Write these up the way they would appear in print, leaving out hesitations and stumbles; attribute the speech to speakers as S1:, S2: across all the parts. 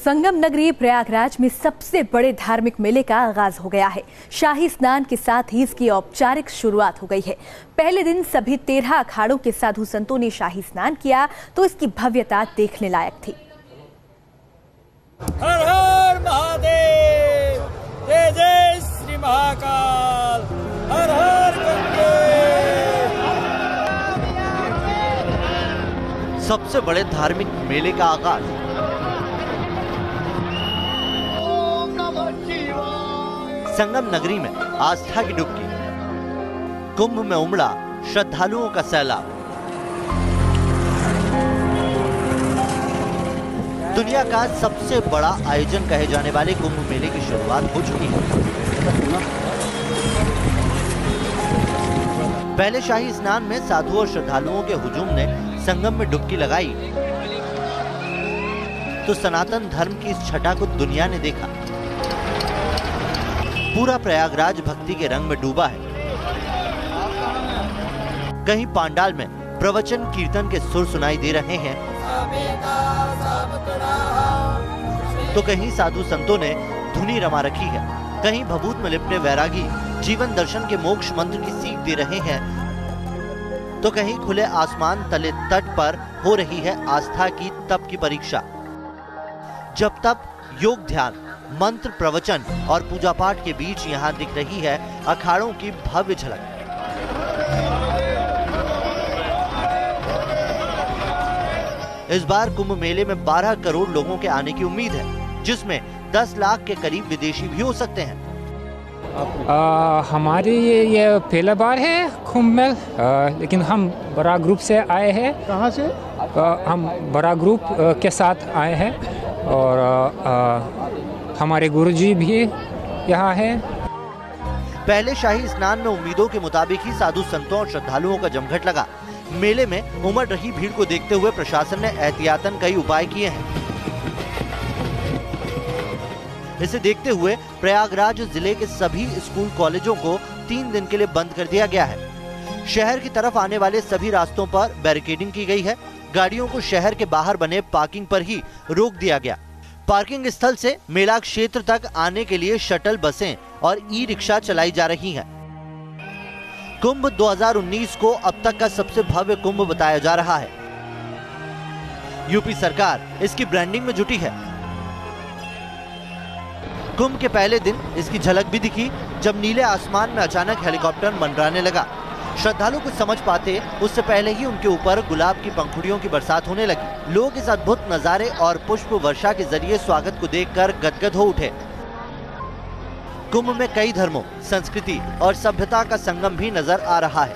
S1: संगम नगरी प्रयागराज में सबसे बड़े धार्मिक मेले का आगाज हो गया है। शाही स्नान के साथ ही इसकी औपचारिक शुरुआत हो गई है। पहले दिन सभी 13 अखाड़ों के साधु संतों ने शाही स्नान किया तो इसकी भव्यता देखने लायक थी।
S2: हर हर महादेव, जय जय श्री महाकाल, हर हर गंगे।
S3: सबसे बड़े धार्मिक मेले का आगाज। संगम नगरी में आस्था की डुबकी, कुंभ में उमड़ा श्रद्धालुओं का सैलाब। दुनिया का सबसे बड़ा आयोजन कहे जाने वाले कुंभ मेले की शुरुआत हो चुकी है। पहले शाही स्नान में साधुओं और श्रद्धालुओं के हुजूम ने संगम में डुबकी लगाई तो सनातन धर्म की इस छटा को दुनिया ने देखा। पूरा प्रयागराज भक्ति के रंग में डूबा है। कहीं पांडाल में प्रवचन कीर्तन के सुर सुनाई दे रहे हैं तो कहीं साधु संतों ने धुनी रमा रखी है। कहीं भभूत में लिपटे वैरागी जीवन दर्शन के मोक्ष मंत्र की सीख दे रहे हैं तो कहीं खुले आसमान तले तट पर हो रही है आस्था की तप की परीक्षा। जब तप, योग, ध्यान, मंत्र, प्रवचन और पूजा पाठ के बीच यहाँ दिख रही है अखाड़ों की भव्य झलक। इस बार कुंभ मेले में 12 करोड़ लोगों के आने की उम्मीद है, जिसमें 10 लाख के करीब विदेशी भी हो सकते हैं।
S4: हमारे ये पहला बार है कुंभ में, लेकिन हम बड़ा ग्रुप से आए हैं।
S5: कहाँ से?
S4: हम बड़ा ग्रुप के साथ आए हैं और हमारे गुरुजी भी यहाँ है।
S3: पहले शाही स्नान में उम्मीदों के मुताबिक ही साधु संतों और श्रद्धालुओं का जमघट लगा। मेले में उमड़ रही भीड़ को देखते हुए प्रशासन ने एहतियातन कई उपाय किए हैं। इसे देखते हुए प्रयागराज जिले के सभी स्कूल कॉलेजों को 3 दिन के लिए बंद कर दिया गया है। शहर की तरफ आने वाले सभी रास्तों पर बैरिकेडिंग की गई है। गाड़ियों को शहर के बाहर बने पार्किंग पर ही रोक दिया गया। पार्किंग स्थल से मेला क्षेत्र तक आने के लिए शटल बसें और ई रिक्शा चलाई जा रही हैं। कुंभ 2019 को अब तक का सबसे भव्य कुंभ बताया जा रहा है। यूपी सरकार इसकी ब्रांडिंग में जुटी है। कुंभ के पहले दिन इसकी झलक भी दिखी जब नीले आसमान में अचानक हेलीकॉप्टर मंडराने लगा। श्रद्धालु कुछ समझ पाते उससे पहले ही उनके ऊपर गुलाब की पंखुड़ियों की बरसात होने लगी। लोग इस अद्भुत नजारे और पुष्प वर्षा के जरिए स्वागत को देखकर गदगद हो उठे। कुंभ में कई धर्मों, संस्कृति और सभ्यता का संगम भी नजर आ रहा है।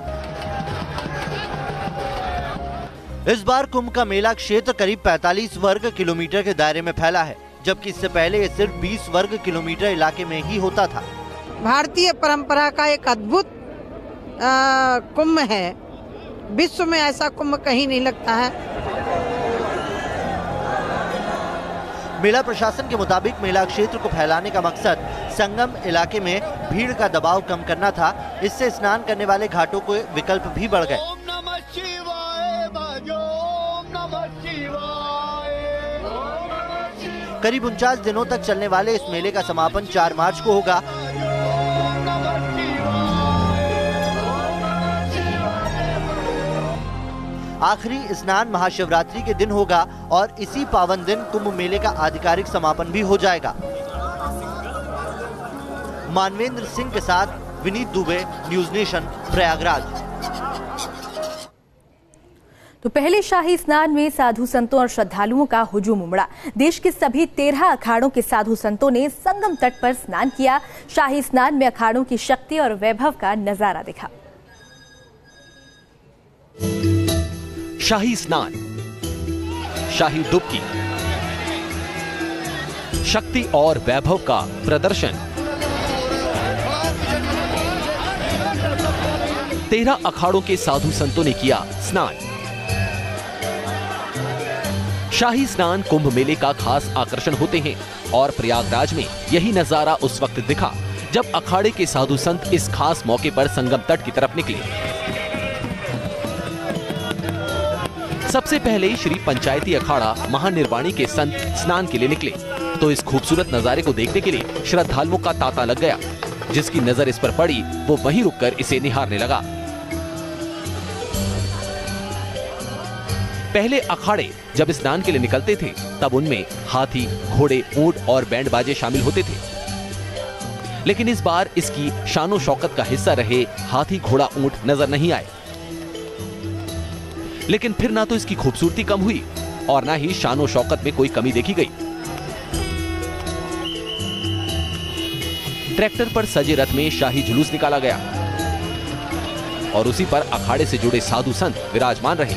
S3: इस बार कुंभ का मेला क्षेत्र करीब 45 वर्ग किलोमीटर के दायरे में फैला है, जबकि इससे पहले ये सिर्फ 20 वर्ग किलोमीटर इलाके में ही होता था।
S6: भारतीय परंपरा का एक अद्भुत कुंभ है। विश्व में ऐसा कुंभ कहीं नहीं लगता है।
S3: मेला प्रशासन के मुताबिक मेला क्षेत्र को फैलाने का मकसद संगम इलाके में भीड़ का दबाव कम करना था। इससे स्नान करने वाले घाटों के विकल्प भी बढ़ गए। करीब 49 दिनों तक चलने वाले इस मेले का समापन 4 मार्च को होगा। आखिरी स्नान महाशिवरात्रि के दिन होगा और इसी पावन दिन कुंभ मेले का आधिकारिक समापन भी हो जाएगा। मानवेंद्र सिंह के साथ विनीत दुबे, न्यूज नेशन, प्रयागराज।
S1: तो पहले शाही स्नान में साधु संतों और श्रद्धालुओं का हुजूम उमड़ा। देश के सभी 13 अखाड़ों के साधु संतों ने संगम तट पर स्नान किया। शाही स्नान में अखाड़ों की शक्ति और वैभव का नजारा दिखा।
S7: शाही स्नान, शाही डुबकी, शक्ति और वैभव का प्रदर्शन। 13 अखाड़ों के साधु संतों ने किया स्नान। शाही स्नान कुंभ मेले का खास आकर्षण होते हैं और प्रयागराज में यही नजारा उस वक्त दिखा जब अखाड़े के साधु संत इस खास मौके पर संगम तट की तरफ निकले। सबसे पहले श्री पंचायती अखाड़ा महानिर्वाणी के संत स्नान के लिए निकले। तो इस खूबसूरत नजारे को देखने के लिए श्रद्धालुओं का तांता लग गया। जिसकी नजर इस पर पड़ी वो वहीं रुककर इसे निहारने लगा। पहले अखाड़े जब स्नान के लिए निकलते थे तब उनमें हाथी, घोड़े, ऊंट और बैंड बाजे शामिल होते थे, लेकिन इस बार इसकी शानो शौकत का हिस्सा रहे हाथी, घोड़ा, ऊंट नजर नहीं आए। लेकिन फिर ना तो इसकी खूबसूरती कम हुई और ना ही शानो शौकत में कोई कमी देखी गई। ट्रैक्टर पर सजे रथ में शाही जुलूस निकाला गया और उसी पर अखाड़े से जुड़े साधु संत विराजमान रहे।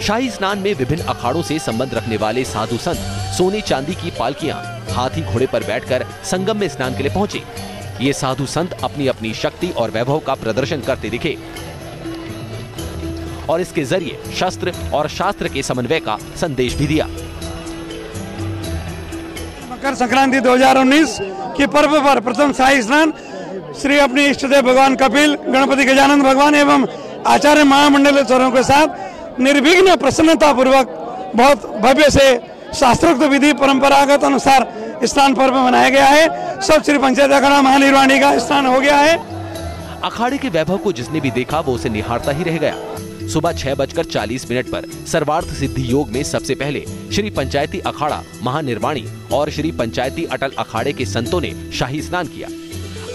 S7: शाही स्नान में विभिन्न अखाड़ों से संबंध रखने वाले साधु संत सोने चांदी की पालकियां हाथी, घोड़े पर बैठकर संगम में स्नान के लिए पहुंचे। ये साधु संत अपनी अपनी शक्ति और वैभव का प्रदर्शन करते दिखे और इसके जरिए शस्त्र और शास्त्र के समन्वय का संदेश भी दिया।
S5: मकर संक्रांति 2019 के पर्व पर प्रथम शाही स्नान श्री अपने इष्ट देव भगवान कपिल, गणपति गजानन भगवान एवं आचार्य महामंडलेश्वरों के साथ निर्विघ्न प्रसन्नता पूर्वक बहुत भव्य से शास्त्रोक्त विधि परंपरागत अनुसार स्नान पर्व मनाया गया है। सब श्री पंचायत अखाड़ा महानिर्वाणी का स्नान हो गया है।
S7: अखाड़े के वैभव को जिसने भी देखा वो उसे निहारता ही रह गया। सुबह 6:40 पर सर्वार्थ सिद्धि योग में सबसे पहले श्री पंचायती अखाड़ा महानिर्वाणी और श्री पंचायती अटल अखाड़े के संतों ने शाही स्नान किया।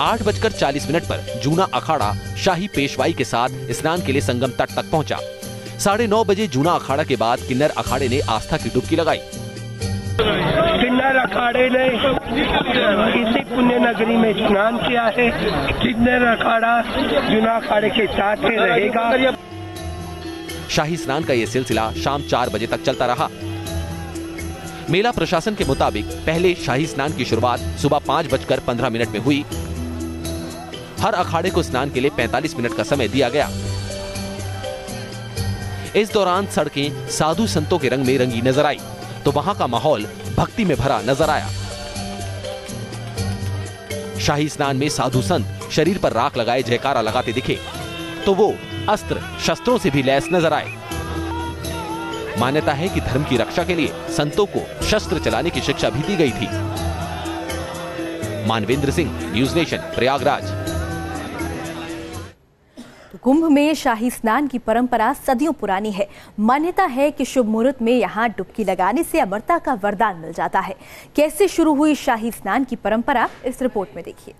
S7: 8:40 पर जूना अखाड़ा शाही पेशवाई के साथ स्नान के लिए संगम तट तक पहुंचा। 9:30 बजे जूना अखाड़ा के बाद किन्नर अखाड़े ने आस्था की डुबकी लगाई।
S8: किन्नर अखाड़े ने इसी पुण्य नगरी में स्नान किया है। किन्नर अखाड़ा जूना अखाड़े के साथ ही रहेगा।
S7: शाही स्नान का ये सिलसिला शाम 4 बजे तक चलता रहा। मेला प्रशासन के मुताबिक पहले शाही स्नान की शुरुआत सुबह 5:15 में हुई। हर अखाड़े को स्नान के लिए 45 मिनट का समय दिया गया। इस दौरान सड़कें साधु संतों के रंग में रंगी नजर आई तो वहां का माहौल भक्ति में भरा नजर आया। शाही स्नान में साधु संत शरीर पर राख लगाए जयकारा लगाते दिखे तो वो अस्त्र शस्त्रों से भी लैस नजर आए। मान्यता है कि धर्म की रक्षा के लिए संतों को शस्त्र चलाने की शिक्षा भी दी गई थी। Manvendra Singh, news nation, Prayagraj.
S1: कुंभ में शाही स्नान की परंपरा सदियों पुरानी है। मान्यता है कि शुभ मुहूर्त में यहाँ डुबकी लगाने से अमरता का वरदान मिल जाता है। कैसे शुरू हुई शाही स्नान की परंपरा, इस रिपोर्ट में देखिए।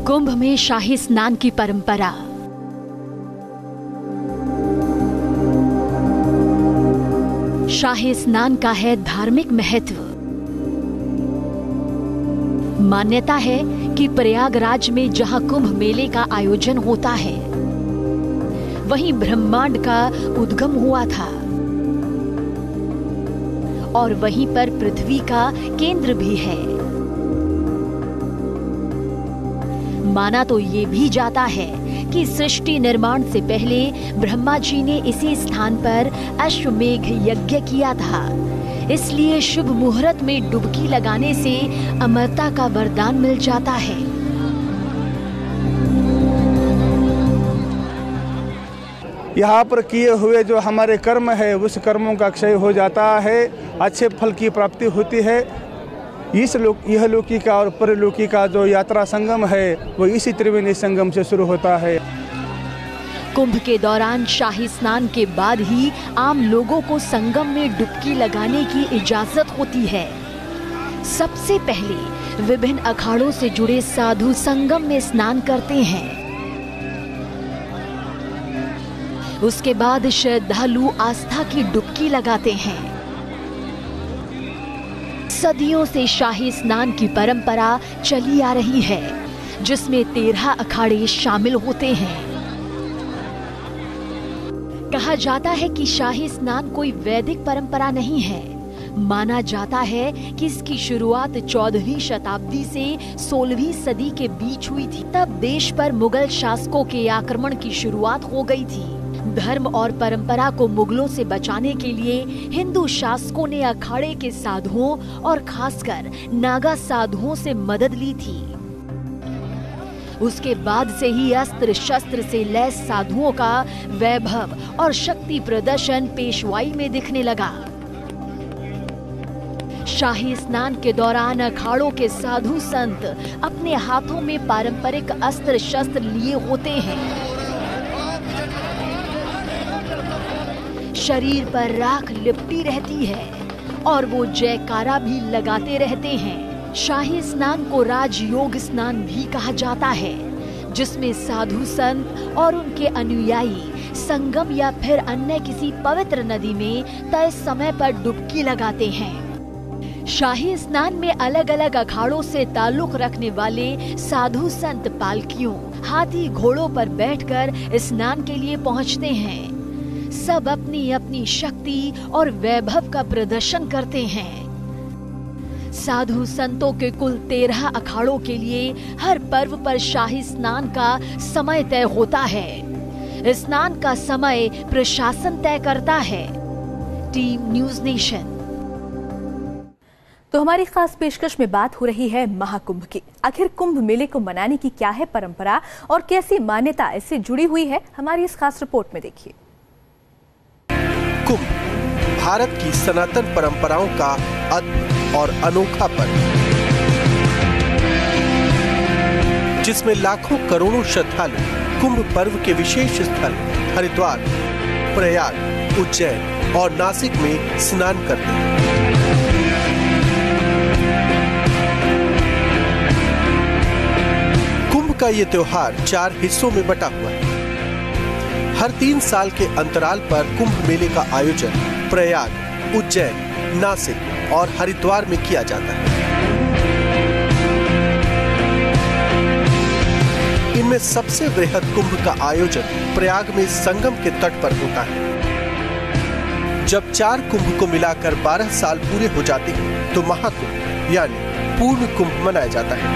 S9: कुंभ में शाही स्नान की परंपरा। शाही स्नान का है धार्मिक महत्व। मान्यता है कि प्रयागराज में जहां कुंभ मेले का आयोजन होता है वहीं ब्रह्मांड का उद्गम हुआ था और वहीं पर पृथ्वी का केंद्र भी है। माना तो ये भी जाता है कि सृष्टि निर्माण से पहले ब्रह्मा जी ने इसी स्थान पर अश्वमेघ यज्ञ किया था। इसलिए शुभ मुहूर्त में डुबकी लगाने से अमरता का वरदान मिल जाता है।
S5: यहाँ पर किए हुए जो हमारे कर्म है उस कर्मों का क्षय हो जाता है, अच्छे फल की प्राप्ति होती है। यह लौकी का और परलौकी का जो यात्रा संगम है वो इसी त्रिवेणी संगम से शुरू होता है।
S9: कुंभ के दौरान शाही स्नान के बाद ही आम लोगों को संगम में डुबकी लगाने की इजाजत होती है। सबसे पहले विभिन्न अखाड़ों से जुड़े साधु संगम में स्नान करते हैं। उसके बाद श्रद्धालु आस्था की डुबकी लगाते हैं। सदियों से शाही स्नान की परंपरा चली आ रही है, जिसमें 13 अखाड़े शामिल होते हैं। कहा जाता है कि शाही स्नान कोई वैदिक परंपरा नहीं है। माना जाता है कि इसकी शुरुआत 14वीं शताब्दी से 16वीं सदी के बीच हुई थी। तब देश पर मुगल शासकों के आक्रमण की शुरुआत हो गई थी। धर्म और परंपरा को मुगलों से बचाने के लिए हिंदू शासकों ने अखाड़े के साधुओं और खासकर नागा साधुओं से मदद ली थी। उसके बाद से ही अस्त्र शस्त्र से लैस साधुओं का वैभव और शक्ति प्रदर्शन पेशवाई में दिखने लगा। शाही स्नान के दौरान अखाड़ों के साधु संत अपने हाथों में पारंपरिक अस्त्र शस्त्र लिए होते हैं। शरीर पर राख लिपटी रहती है और वो जयकारा भी लगाते रहते हैं। शाही स्नान को राजयोग स्नान भी कहा जाता है, जिसमें साधु संत और उनके अनुयायी संगम या फिर अन्य किसी पवित्र नदी में तय समय पर डुबकी लगाते हैं। शाही स्नान में अलग अलग अखाड़ों से ताल्लुक रखने वाले साधु संत पालकियों, हाथी, घोड़ों पर बैठकर स्नान के लिए पहुंचते हैं। सब अपनी अपनी शक्ति और वैभव का प्रदर्शन करते हैं। साधु संतों के कुल 13 अखाड़ों के लिए हर पर्व पर शाही स्नान का समय तय होता है। स्नान का समय प्रशासन तय करता है। Team news nation.
S1: तो हमारी खास पेशकश में बात हो रही है महाकुंभ की। आखिर कुंभ मेले को मनाने की क्या है परंपरा और कैसी मान्यता इससे जुड़ी हुई है, हमारी इस खास रिपोर्ट में देखिए।
S10: कुंभ भारत की सनातन परंपराओं का अद्भुत और अनोखा पर्व, जिसमें लाखों करोड़ों श्रद्धालु कुंभ पर्व के विशेष स्थल हरिद्वार, प्रयाग, उज्जैन और नासिक में स्नान करते हैं। कुंभ का ये त्योहार 4 हिस्सों में बटा हुआ है। हर 3 साल के अंतराल पर कुंभ मेले का आयोजन प्रयाग, उज्जैन, नासिक और हरिद्वार में किया जाता है। इनमें सबसे बृहद कुंभ का आयोजन प्रयाग में संगम के तट पर होता है। जब 4 कुंभ को मिलाकर 12 साल पूरे हो जाते हैं तो महाकुंभ यानी पूर्ण कुंभ मनाया जाता है।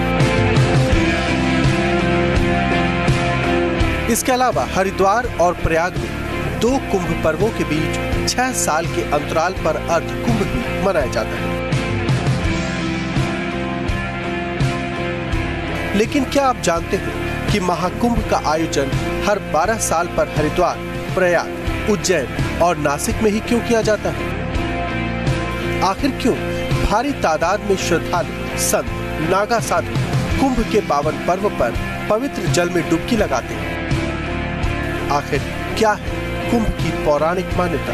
S10: इसके अलावा हरिद्वार और प्रयाग में 2 कुंभ पर्वों के बीच 6 साल के अंतराल पर अर्ध कुंभ भी मनाया जाता है। लेकिन क्या आप जानते हैं कि महाकुंभ का आयोजन हर 12 साल पर हरिद्वार, प्रयाग, उज्जैन और नासिक में ही क्यों किया जाता है? आखिर क्यों भारी तादाद में श्रद्धालु संत, नागा साधु कुंभ के पावन पर्व पर पवित्र जल में डुबकी लगाते हैं? आखिर क्या है कुंभ की पौराणिक मान्यता?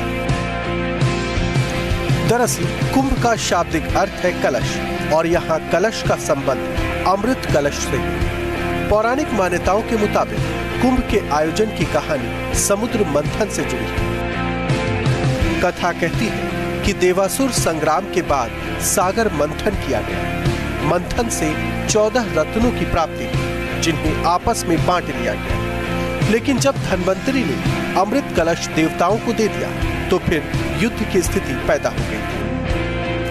S10: दरअसल कुंभ का शाब्दिक अर्थ है कलश और यहाँ कलश का संबंध अमृत कलश से है। पौराणिक मान्यताओं के मुताबिक कुंभ के आयोजन की कहानी समुद्र मंथन से जुड़ी है। कथा कहती है कि देवासुर संग्राम के बाद सागर मंथन किया गया। मंथन से 14 रत्नों की प्राप्ति, जिन्हें आपस में बांट लिया गया। लेकिन जब धन्वंतरी ने अमृत कलश देवताओं को दे दिया तो फिर युद्ध की स्थिति पैदा हो गई।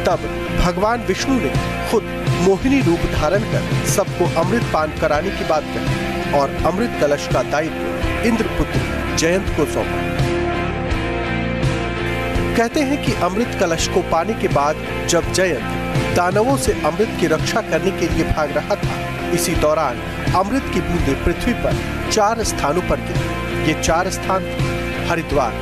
S10: तब भगवान विष्णु ने खुद मोहिनी रूप धारण कर सबको अमृत पान कराने की बात कही और अमृत कलश का दायित्व इंद्रपुत्र जयंत को सौंपा। कहते हैं कि अमृत कलश को पाने के बाद जब जयंत दानवों से अमृत की रक्षा करने के लिए भाग रहा था, इसी दौरान अमृत की बूंदें पृथ्वी पर 4 स्थानों पर गिरी। ये 4 स्थान हरिद्वार,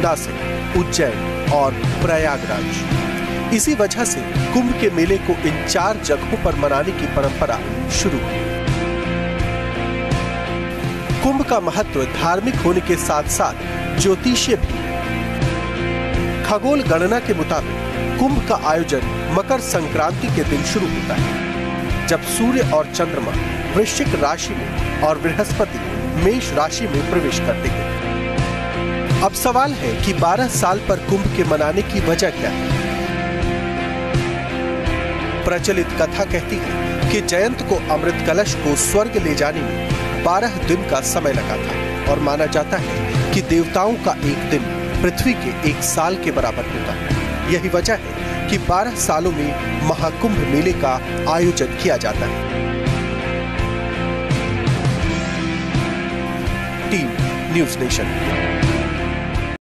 S10: नासिक, उज्जैन और प्रयागराज। इसी वजह से कुंभ के मेले को इन 4 जगहों पर मनाने की परंपरा शुरू हुई। कुंभ का महत्व धार्मिक होने के साथ साथ ज्योतिषीय भी। खगोल गणना के मुताबिक कुंभ का आयोजन मकर संक्रांति के दिन शुरू होता है, जब सूर्य और चंद्रमा वृश्चिक राशि में और बृहस्पति मेष राशि में प्रवेश करते हैं। अब सवाल है कि 12 साल पर कुंभ के मनाने की वजह क्या है? प्रचलित कथा कहती है कि जयंत को अमृत कलश को स्वर्ग ले जाने में 12 दिन का समय लगा था और माना जाता है कि देवताओं का एक दिन पृथ्वी के 1 साल के बराबर होता है। यही वजह है कि 12 सालों में महाकुंभ मेले का आयोजन किया जाता है। Team news nation.